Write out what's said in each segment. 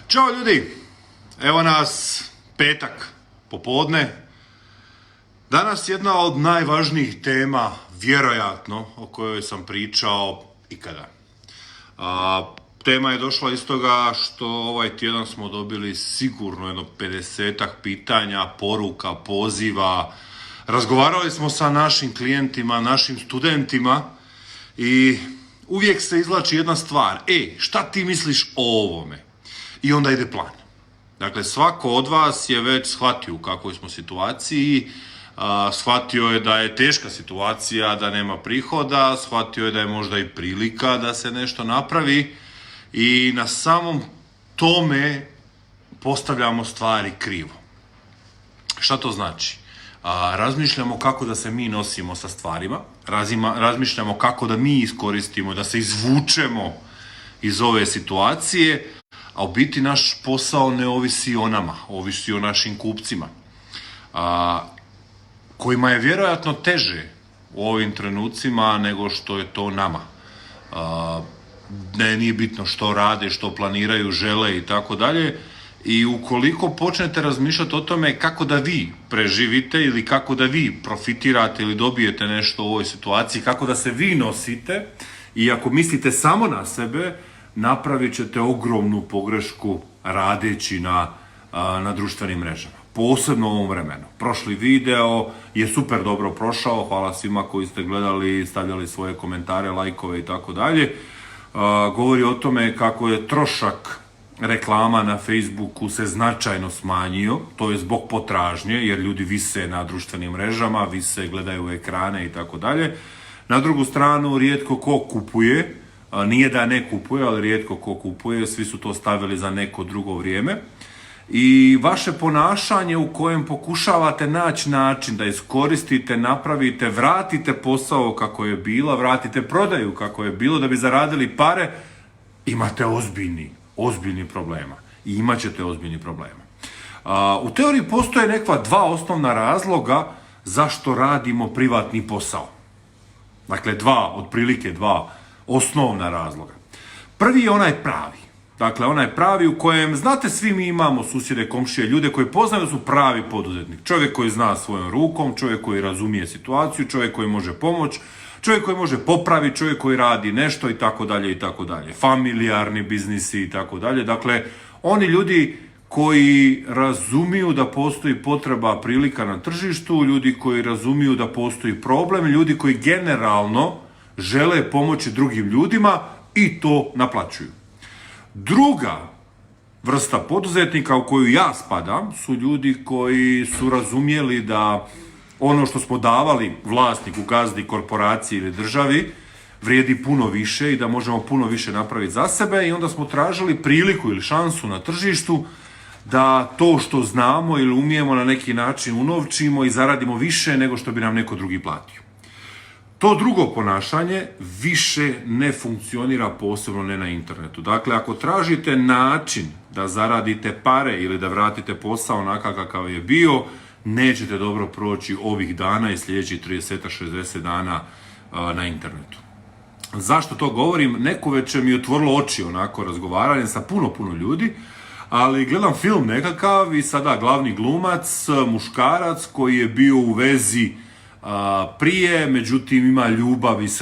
Ćao ljudi, evo nas petak popodne. Danas jedna od najvažnijih tema, vjerojatno, o kojoj sam pričao ikada. Tema je došla iz toga što ovaj tjedan smo dobili sigurno jedno 50-ak pitanja, poruka, poziva. Razgovarali smo sa našim klijentima, našim studentima i uvijek se izvlači jedna stvar. Šta ti misliš o ovome? I onda ide plan. Dakle, svako od vas je već shvatio u kakvoj smo situaciji, shvatio je da je teška situacija, da nema prihoda, shvatio je da je možda i prilika da se nešto napravi i na samom tome postavljamo stvari krivo. Šta to znači? Razmišljamo kako da se mi nosimo sa stvarima, razmišljamo kako da mi iskoristimo, da se izvučemo iz ove situacije, a u biti naš posao ne ovisi o nama, ovisi o našim kupcima, kojima je vjerojatno teže u ovim trenucima nego što je to nama. Nije bitno što rade, što planiraju, žele i tako dalje. I ukoliko počnete razmišljati o tome kako da vi preživite ili kako da vi profitirate ili dobijete nešto u ovoj situaciji, kako da se vi nosite, i ako mislite samo na sebe, napravit ćete ogromnu pogrešku radeći na društvenim mrežama. Posebno u ovom vremenu. Prošli video je super dobro prošao, hvala svima koji ste gledali, stavljali svoje komentare, lajkove i tako dalje. Govori o tome kako je trošak reklama na Facebooku se značajno smanjio, to je zbog potražnje, jer ljudi vise na društvenim mrežama, vise, gledaju ekrane i tako dalje. Na drugu stranu, rijetko ko kupuje, nije da ne kupuje, ali rijetko ko kupuje, svi su to stavili za neko drugo vrijeme. I vaše ponašanje u kojem pokušavate naći način da iskoristite, napravite, vratite posao kako je bilo, vratite prodaju kako je bilo da bi zaradili pare, imate ozbiljni problema. I imat ćete ozbiljni problema. U teoriji postoje neka dva osnovna razloga zašto radimo privatni posao. Dakle, otprilike dva osnovna razloga. Prvi je onaj pravi. Dakle, onaj pravi u kojem, znate, svi mi imamo susjede, komšije, ljude koji poznaju da su pravi poduzetnik. Čovjek koji zna svojom rukom, čovjek koji razumije situaciju, čovjek koji može pomoći, čovjek koji može popraviti, čovjek koji radi nešto i tako dalje i tako dalje. Familijarni biznisi i tako dalje. Dakle, oni ljudi koji razumiju da postoji potreba, prilika na tržištu, ljudi koji razumiju da postoji problem, ljudi koji generalno žele pomoći drugim ljudima i to naplaćuju. Druga vrsta poduzetnika u koju ja spadam su ljudi koji su razumjeli da ono što smo davali vlasniku, gazdi, korporaciji ili državi vrijedi puno više i da možemo puno više napraviti za sebe, i onda smo tražili priliku ili šansu na tržištu da to što znamo ili umijemo na neki način unovčimo i zaradimo više nego što bi nam neko drugi platio. To drugo ponašanje više ne funkcionira, posebno ne na internetu. Dakle, ako tražite način da zaradite pare ili da vratite posao onakav kakav je bio, nećete dobro proći ovih dana i sljedećih 30-60 dana na internetu. Zašto to govorim? Neko večer mi je otvorilo oči onako razgovaranje sa puno ljudi, ali gledam film nekakav i sada glavni glumac, muškarac koji je bio u vezi prije, međutim ima ljubav iz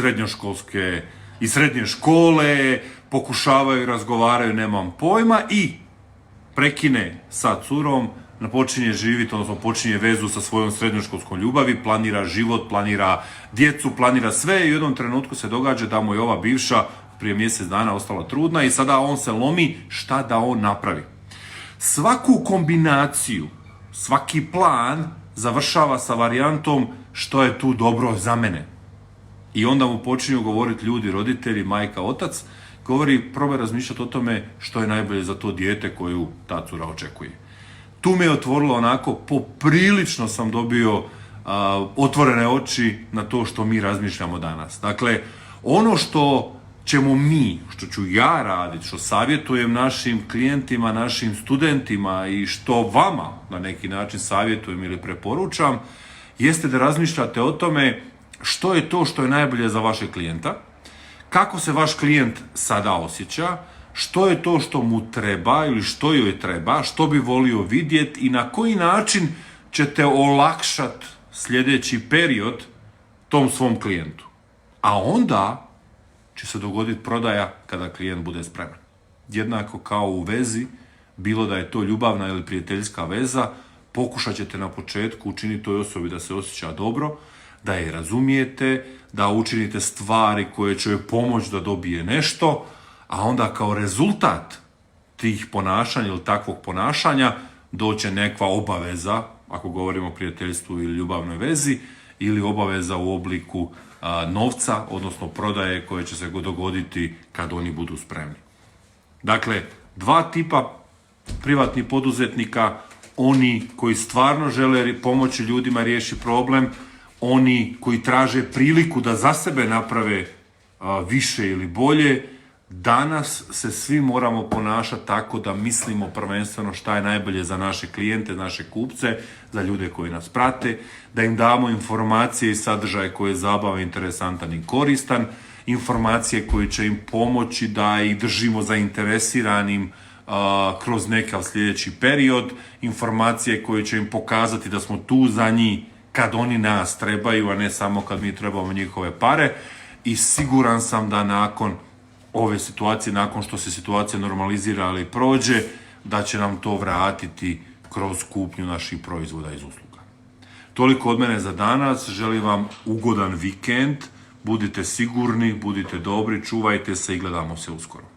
srednje škole, pokušavaju, razgovaraju, nemam pojma, i prekine sa curom, počinje živjeti, odnosno počinje vezu sa svojom srednjoškolskom ljubavi, planira život, planira djecu, planira sve, i u jednom trenutku se događa da mu je ova bivša prije mjesec dana ostala trudna i sada on se lomi šta da on napravi. Svaku kombinaciju, svaki plan završava sa varijantom što je tu dobro za mene. I onda mu počinju govoriti ljudi, roditelji, majka, otac, govori, probaj razmišljati o tome što je najbolje za to dijete koju ta cura očekuje. Tu me je otvorilo onako, poprilično sam dobio otvorene oči na to što mi razmišljamo danas. Dakle, ono što ćemo mi, što ću ja raditi, što savjetujem našim klijentima, našim studentima i što vama na neki način savjetujem ili preporučam, jeste da razmišljate o tome što je to što je najbolje za vašeg klijenta, kako se vaš klijent sada osjeća, što je to što mu treba ili što joj treba, što bi volio vidjeti i na koji način ćete olakšati sljedeći period tom svom klijentu. A onda će se dogoditi prodaja kada klijent bude spreman. Jednako kao u vezi, bilo da je to ljubavna ili prijateljska veza, pokušat ćete na početku učiniti toj osobi da se osjeća dobro, da je razumijete, da učinite stvari koje će joj pomoći da dobije nešto, a onda kao rezultat tih ponašanja ili takvog ponašanja doće nekva obaveza, ako govorimo o prijateljstvu ili ljubavnoj vezi, ili obaveza u obliku novca, odnosno prodaje koje će se dogoditi kad oni budu spremni. Dakle, dva tipa privatnih poduzetnika, oni koji stvarno žele pomoći ljudima riješiti problem, oni koji traže priliku da za sebe naprave više ili bolje. Danas se svi moramo ponašati tako da mislimo prvenstveno šta je najbolje za naše klijente, naše kupce, za ljude koji nas prate, da im damo informacije i sadržaje koje je zabavan, interesantan i koristan, informacije koje će im pomoći da ih držimo zainteresiranim kroz nekav sljedeći period, informacije koje će im pokazati da smo tu za njih kad oni nas trebaju, a ne samo kad mi trebamo njihove pare. I siguran sam da nakon ove situacije, nakon što se situacija normalizira ali prođe, da će nam to vratiti kroz kupnju naših proizvoda i usluga. Toliko od mene za danas, želim vam ugodan vikend, budite sigurni, budite dobri, čuvajte se i gledamo se uskoro.